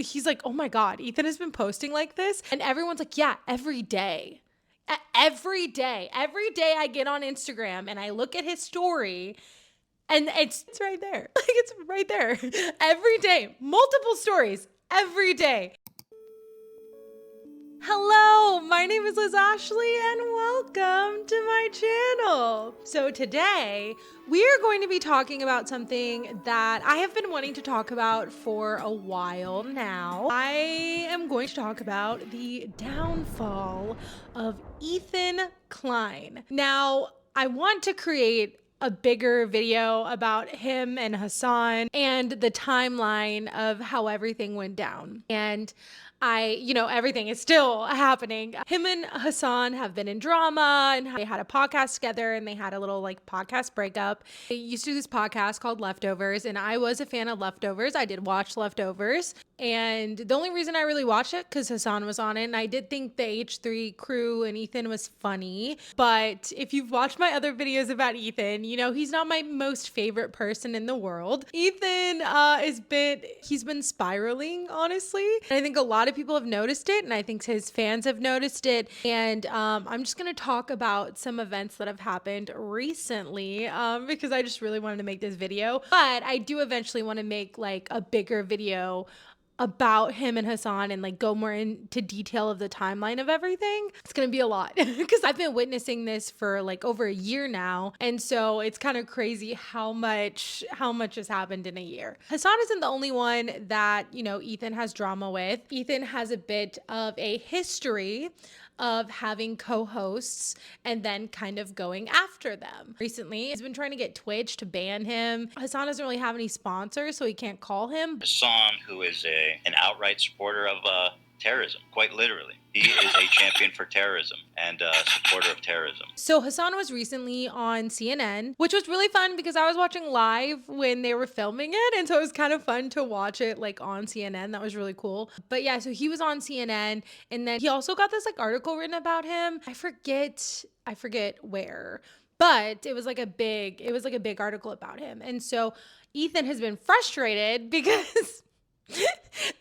he's like, oh my God, Ethan has been posting like this. And everyone's like, yeah, every day. Every day. Every day I get on Instagram and I look at his story and it's right there. Like it's right there. Every day. Multiple stories. Every day. Hello, my name is Liz Ashley and welcome to my channel. So today we are going to be talking about something that I have been wanting to talk about for a while now. I am going to talk about the downfall of Ethan Klein. Now, I want to create a bigger video about him and Hasan and the timeline of how everything went down. And everything is still happening. Him and Hasan have been in drama and they had a podcast together and they had a little podcast breakup. They used to do this podcast called Leftovers and I was a fan of Leftovers. I did watch Leftovers. And the only reason I really watched it because Hasan was on it. And I did think the H3 crew and Ethan was funny. But if you've watched my other videos about Ethan, he's not my most favorite person in the world. Ethan he's been spiraling, honestly. And I think a lot of people have noticed it. And I think his fans have noticed it. And I'm just going to talk about some events that have happened recently because I just really wanted to make this video. But I do eventually want to make a bigger video about him and Hasan and go more into detail of the timeline of everything. It's gonna be a lot because I've been witnessing this for over a year now, and so it's kind of crazy how much has happened in a year. Hasan isn't the only one that Ethan has drama with. Ethan has a bit of a history of having co-hosts and then kind of going after them. Recently, he's been trying to get Twitch to ban him. Hasan doesn't really have any sponsors, so he can't call him. Hasan, who is an outright supporter of terrorism, quite literally. He is a champion for terrorism and a supporter of terrorism. So Hasan was recently on CNN, which was really fun because I was watching live when they were filming it. And so it was kind of fun to watch it on CNN. That was really cool. But yeah, so he was on CNN and then he also got this article written about him. I forget where, but it was a big article about him. And so Ethan has been frustrated because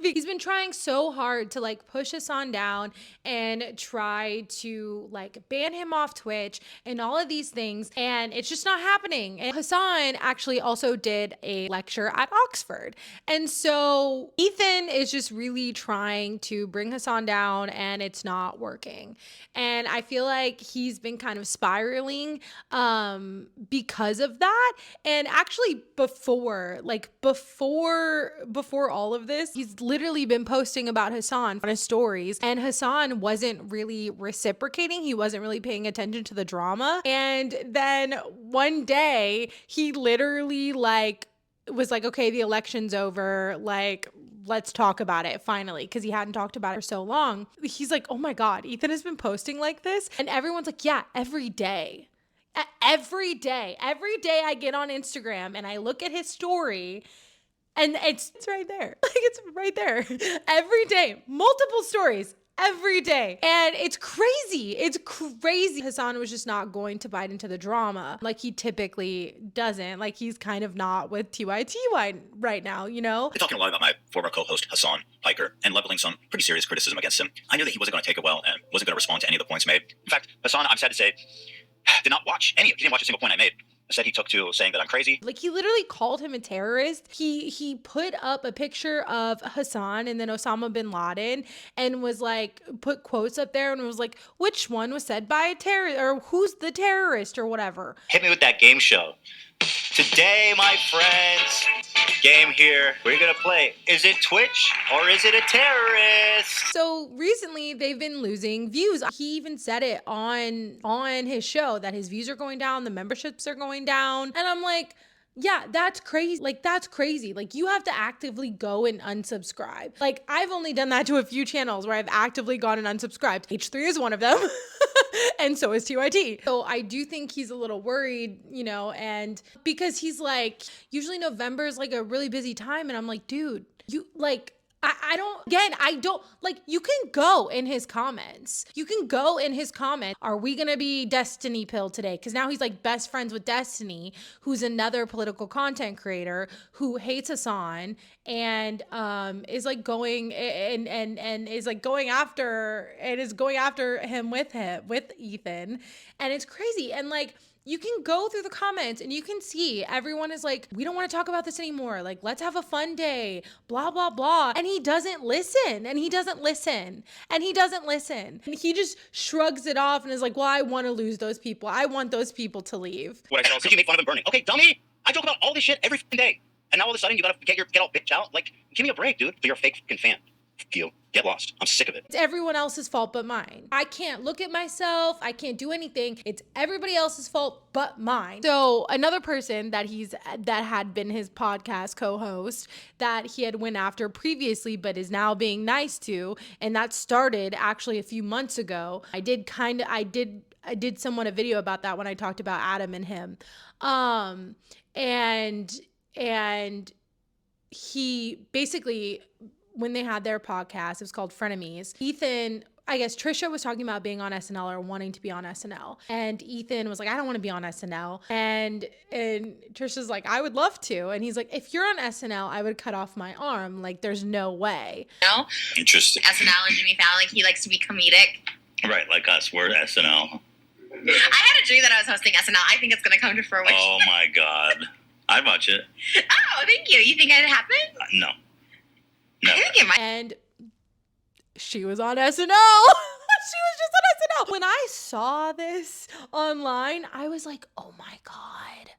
he's been trying so hard to push Hasan down and try to ban him off Twitch and all of these things, and it's just not happening. And Hasan actually also did a lecture at Oxford, and so Ethan is just really trying to bring Hasan down and it's not working. And I feel like he's been kind of spiraling because of that. And actually before all of this, he's literally been posting about Hasan on his stories, and Hasan wasn't really reciprocating. He wasn't really paying attention to the drama. And then one day he literally was okay, the election's over, let's talk about it finally, because he hadn't talked about it for so long. He's like, oh my God, Ethan has been posting like this. And everyone's like, yeah, every day. Every day I get on Instagram and I look at his story and it's right there. It's right there. Every day, multiple stories. Every day. And it's crazy. It's crazy. Hasan was just not going to bite into the drama he typically doesn't. He's kind of not with TYTY right now, They're talking a lot about my former co-host hasanpiker and leveling some pretty serious criticism against him. I knew that he wasn't going to take it well and wasn't going to respond to any of the points made. In fact, Hasan, I'm sad to say, did not watch any of it. He didn't watch a single point I made. Said he took to saying that I'm crazy. He literally called him a terrorist. He put up a picture of Hasan and then Osama bin Laden and was put quotes up there and was which one was said by a terrorist or who's the terrorist or whatever. Hit me with that game show. Today, my friends, game here. We're going to play. Is it Twitch or is it a terrorist? So recently they've been losing views. He even said it on his show that his views are going down, the memberships are going down. And I'm like, yeah, that's crazy. That's crazy. You have to actively go and unsubscribe. I've only done that to a few channels where I've actively gone and unsubscribed. H3 is one of them. And so is TYT. So I do think he's a little worried, and because he's usually November is a really busy time. And I'm like, dude, you I don't, like, you can go in his comments. Are we going to be Destiny Pill today? Because now he's like best friends with Destiny, who's another political content creator who hates Hassan and is like going and is like going after him with Ethan. And it's crazy. And like, you can go through the comments and you can see everyone is like, we don't want to talk about this anymore. Like, let's have a fun day, blah, blah, blah. And he doesn't listen. And he just shrugs it off and is like, well, I want to lose those people. I want those people to leave. What I said, because you make fun of him burning. Okay, dummy. I joke about all this shit every day. And now all of a sudden you gotta get all bitch out. Like, give me a break, dude. You're a fake fucking fan. Fuck you. Get lost. I'm sick of it. It's everyone else's fault but mine. I can't look at myself. I can't do anything. It's everybody else's fault but mine. So another person that had been his podcast co-host that he had went after previously but is now being nice to, and that started actually a few months ago. I did somewhat a video about that when I talked about Adam and him. And he basically, when they had their podcast, it was called Frenemies. Ethan, I guess Trisha was talking about being on SNL or wanting to be on SNL. And Ethan was like, I don't want to be on SNL. And Trisha's like, I would love to. And he's like, if you're on SNL, I would cut off my arm. Like, there's no way. No? Interesting. SNL and Jimmy Fallon, like he likes to be comedic. Right, like us. We're SNL. I had a dream that I was hosting SNL. I think it's going to come to fruition. Oh my God. I'd watch it. Oh, thank you. You think it'd happen? No. No. I think it might. And she was on SNL. She was just on SNL. When I saw this online, I was like, oh my God.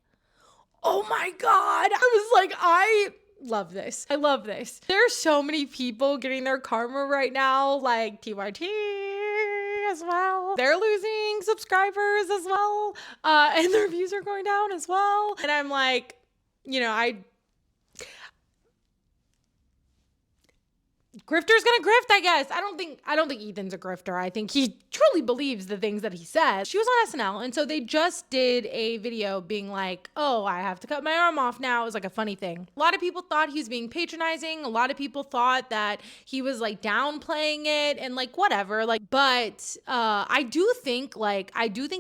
Oh my God. I was like, I love this. I love this. There's so many people getting their karma right now, like TYT as well. They're losing subscribers as well. And their views are going down as well. And I'm like, grifter's gonna grift, I guess. I don't think Ethan's a grifter. I think he truly believes the things that he says. She was on SNL, and so they just did a video being like, oh, I have to cut my arm off now. It was like a funny thing. A lot of people thought he was being patronizing. A lot of people thought that he was like downplaying it and like whatever. Like, but I do think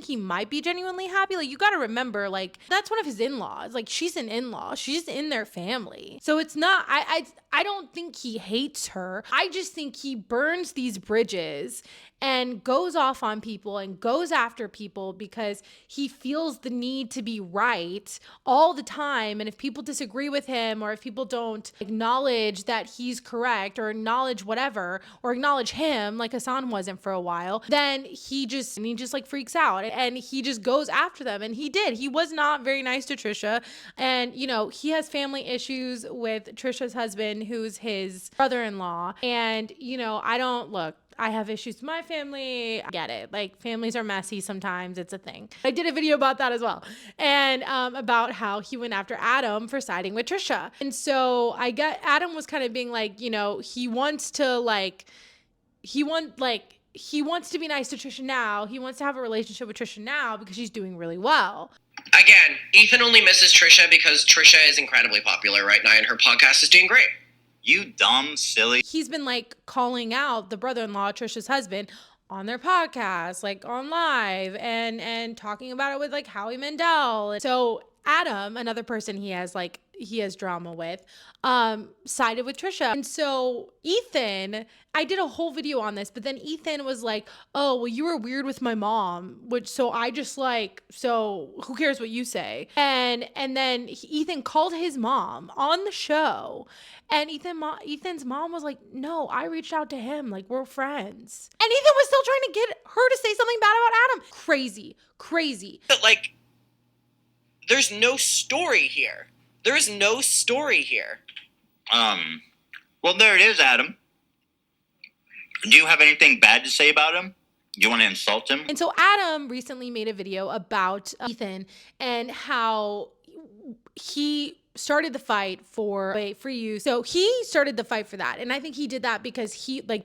he might be genuinely happy. Like, you gotta remember, like, that's one of his in-laws. Like, she's an in-law. She's in their family. So it's not, I don't think he hates her. I just think he burns these bridges and goes off on people and goes after people because he feels the need to be right all the time. And if people disagree with him, or if people don't acknowledge that he's correct, or acknowledge whatever, or acknowledge him, like Hassan wasn't for a while, then he just like freaks out and he just goes after them. And he did. He was not very nice to Trisha. And, he has family issues with Trisha's husband, who's his brother-in-law. And, I have issues with my family. I get it. Like, families are messy sometimes. It's a thing. I did a video about that as well. And about how he went after Adam for siding with Trisha. And so Adam was kind of being like, he wants to be nice to Trisha now. He wants to have a relationship with Trisha now because she's doing really well. Again, Ethan only misses Trisha because Trisha is incredibly popular right now and her podcast is doing great. You dumb, silly. He's been like calling out the brother-in-law, Trisha's husband, on their podcast, like on live, and talking about it with like Howie Mandel. So Adam, another person he has drama with, sided with Trisha. And so Ethan, I did a whole video on this, but then Ethan was like, oh, well, you were weird with my mom, so who cares what you say? And then Ethan called his mom on the show, and Ethan's mom was like, no, I reached out to him, like, we're friends. And Ethan was still trying to get her to say something bad about Adam. Crazy. But like, there's no story here. There is no story here. Well, there it is, Adam. Do you have anything bad to say about him? Do you want to insult him? And so Adam recently made a video about Ethan and how he started the fight for you. So he started the fight for that. And I think he did that because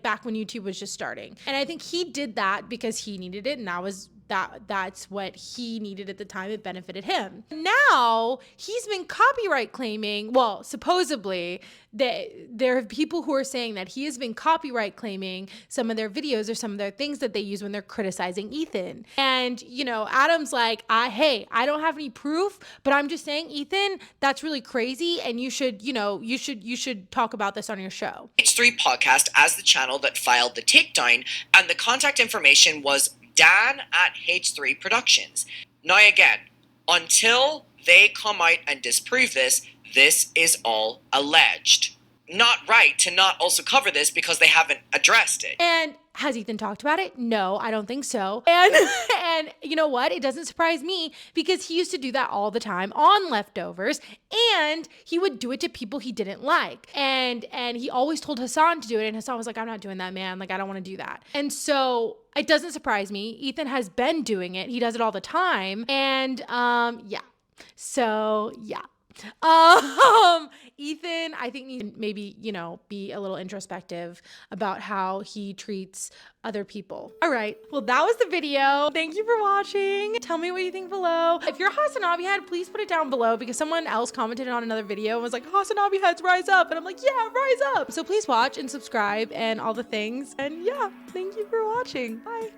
back when YouTube was just starting. And I think he did that because he needed it. And that was that's what he needed at the time. It benefited him. Now he's been copyright claiming, well, supposedly there are people who are saying that he has been copyright claiming some of their videos or some of their things that they use when they're criticizing Ethan. And, you know, Adam's like, hey, I don't have any proof, but I'm just saying, Ethan, that's really crazy. And you should, you should talk about this on your show. H3 podcast as the channel that filed the takedown, and the contact information was Dan at H3 Productions. Now again, until they come out and disprove this, this is all alleged. Not right to not also cover this because they haven't addressed it. And has Ethan talked about it? No, I don't think so. And you know what? It doesn't surprise me because he used to do that all the time on Leftovers, and he would do it to people he didn't like. And he always told Hasan to do it, and Hasan was like, I'm not doing that, man. Like, I don't want to do that. And so it doesn't surprise me. Ethan has been doing it. He does it all the time. And yeah. So yeah. Ethan, I think needs to maybe, be a little introspective about how he treats other people. All right. Well, that was the video. Thank you for watching. Tell me what you think below. If you're a Hasanabi head, please put it down below because someone else commented on another video and was like, Hasanabi heads rise up. And I'm like, yeah, rise up. So please watch and subscribe and all the things. And yeah, thank you for watching. Bye.